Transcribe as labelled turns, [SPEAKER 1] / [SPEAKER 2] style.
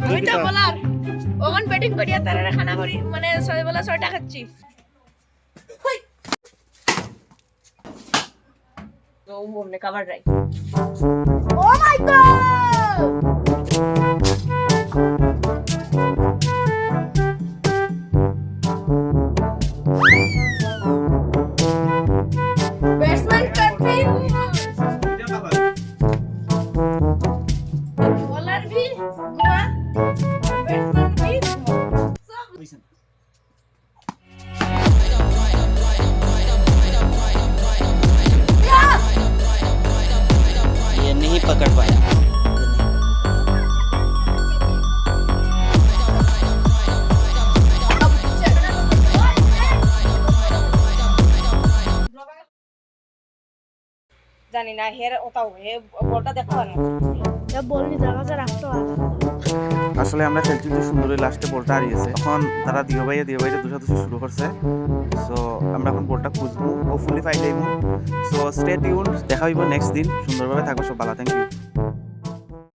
[SPEAKER 1] আমি তো বলার ওখান ব্যাটিং করিয়া তারা খানা করি মানে 6 বেলা 6টা খাচ্ছি তো মনে কভার রাই ও মাই গড ব্যাটসম্যান কনফিউজ বলার भी घुमा बैट्समैन भी सब
[SPEAKER 2] ये नहीं पकड़ पाया।
[SPEAKER 1] জানি না হের ওটাও হে বলটা দেখো না এটা বলনি জায়গাতে রাখতে হবে
[SPEAKER 3] আসলে আমরা খেলছি যে সুন্দরী লাস্টে বলটা হারিয়েছে তখন তারা দিয়ে ভাইয়া দুষাদুষি শুরু করছে সো আমরা এখন বলটা খুঁজবো হোপফুলি ফাইল আইবো সো স্টে টিউন দেখা হইব নেক্সট দিন সুন্দরভাবে থাকবো সব ভালো থ্যাংক ইউ